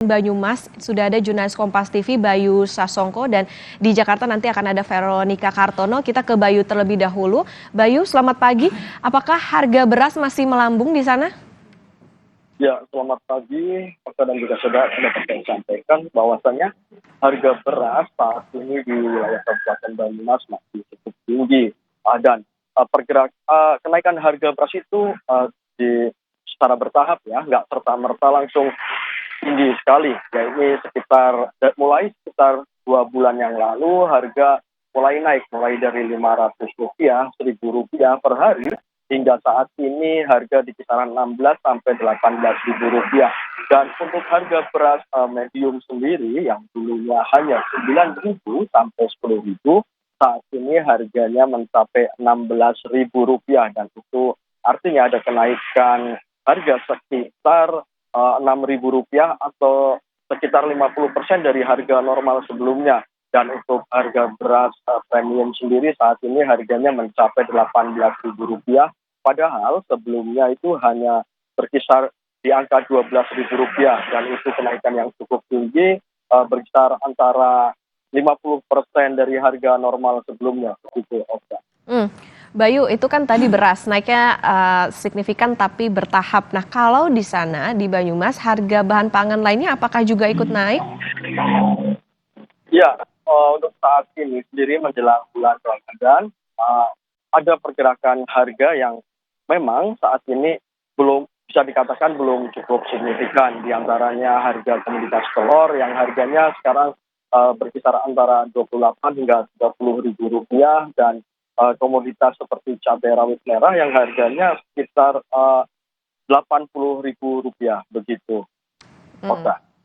Banyumas sudah ada jurnalis Kompas TV Bayu Sasongko dan di Jakarta nanti akan ada Veronica Kartono. Kita ke Bayu terlebih dahulu. Bayu, selamat pagi. Apakah harga beras masih melambung di sana? Ya, selamat pagi. Pak dan juga saudara, dapat saya sampaikan bahwasannya harga beras saat ini di wilayah Kabupaten Banyumas masih cukup tinggi dan kenaikan harga beras itu secara bertahap ya, nggak serta-merta langsung tinggi sekali, ya ini mulai sekitar 2 bulan yang lalu harga mulai naik, mulai dari Rp500, Rp1.000 per hari, hingga saat ini harga di kisaran Rp16 sampai Rp18.000. Dan untuk harga beras medium sendiri yang dulunya hanya Rp9.000 sampai Rp10.000, saat ini harganya mencapai Rp16.000 dan itu artinya ada kenaikan harga sekitar Rp6.000 atau sekitar 50% dari harga normal sebelumnya. Dan untuk harga beras premium sendiri saat ini harganya mencapai Rp18.000, padahal sebelumnya itu hanya berkisar di angka Rp12.000 dan itu kenaikan yang cukup tinggi, berkisar antara 50% dari harga normal sebelumnya. Begitu, Oka. Bayu, itu kan tadi beras naiknya signifikan tapi bertahap. Nah, kalau di sana di Banyumas harga bahan pangan lainnya apakah juga ikut naik? Ya, untuk saat ini sendiri menjelang bulan Ramadan ada pergerakan harga yang memang saat ini belum bisa dikatakan belum cukup signifikan. Di antaranya harga komoditas telur yang harganya sekarang berkisar antara Rp28 hingga Rp30.000 dan komoditas seperti cabai rawit merah yang harganya sekitar Rp80.000 begitu.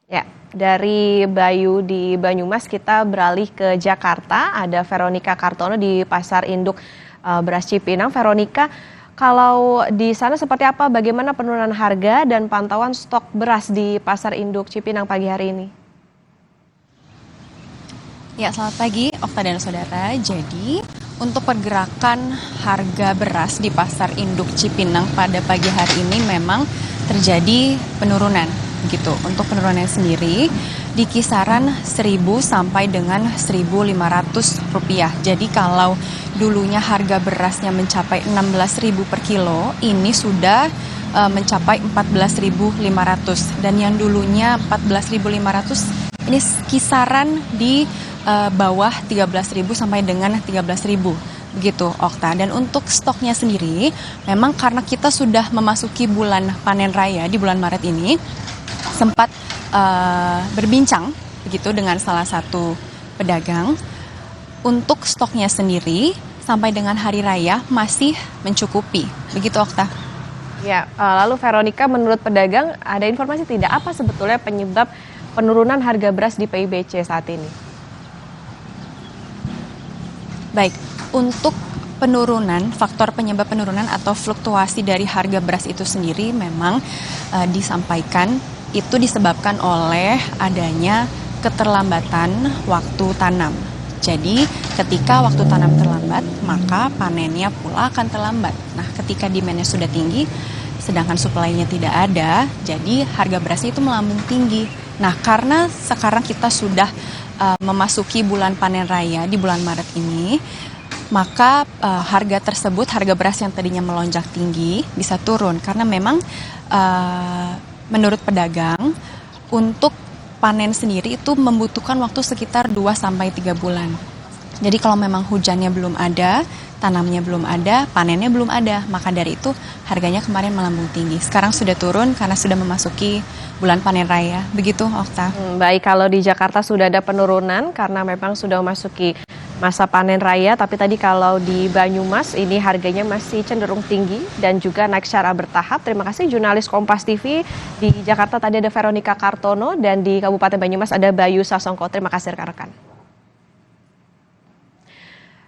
Ya, dari Bayu di Banyumas kita beralih ke Jakarta. Ada Veronica Kartono di Pasar Induk Beras Cipinang. Veronica, kalau di sana seperti apa? Bagaimana penurunan harga dan pantauan stok beras di Pasar Induk Cipinang pagi hari ini? Ya, selamat pagi Okta dan saudara. Jadi untuk pergerakan harga beras di Pasar Induk Cipinang pada pagi hari ini memang terjadi penurunan gitu. Untuk penurunan sendiri di kisaran 1.000 sampai dengan Rp1.500. Jadi kalau dulunya harga berasnya mencapai Rp16.000 per kilo, ini sudah mencapai Rp14.500 dan yang dulunya Rp14.500 ini kisaran di bawah Rp13.000 sampai dengan Rp13.000 begitu, Okta. Dan untuk stoknya sendiri memang karena kita sudah memasuki bulan panen raya di bulan Maret ini, sempat berbincang begitu dengan salah satu pedagang. Untuk stoknya sendiri sampai dengan hari raya masih mencukupi begitu, Okta. Ya, lalu Veronica, menurut pedagang ada informasi tidak apa sebetulnya penyebab penurunan harga beras di PIBC saat ini? Baik, untuk penurunan, faktor penyebab penurunan atau fluktuasi dari harga beras itu sendiri memang disampaikan itu disebabkan oleh adanya keterlambatan waktu tanam. Jadi ketika waktu tanam terlambat, maka panennya pula akan terlambat. Nah, ketika demand-nya sudah tinggi, sedangkan supply-nya tidak ada, jadi harga berasnya itu melambung tinggi. Nah, karena sekarang kita sudah memasuki bulan panen raya di bulan Maret ini, maka harga tersebut, harga beras yang tadinya melonjak tinggi bisa turun karena memang menurut pedagang untuk panen sendiri itu membutuhkan waktu sekitar 2-3 bulan. Jadi kalau memang hujannya belum ada, tanamnya belum ada, panennya belum ada, maka dari itu harganya kemarin melambung tinggi. Sekarang sudah turun karena sudah memasuki bulan panen raya. Begitu, Okta. Baik, kalau di Jakarta sudah ada penurunan karena memang sudah memasuki masa panen raya, tapi tadi kalau di Banyumas ini harganya masih cenderung tinggi dan juga naik secara bertahap. Terima kasih jurnalis Kompas TV. Di Jakarta tadi ada Veronica Kartono dan di Kabupaten Banyumas ada Bayu Sasongko. Terima kasih rekan-rekan.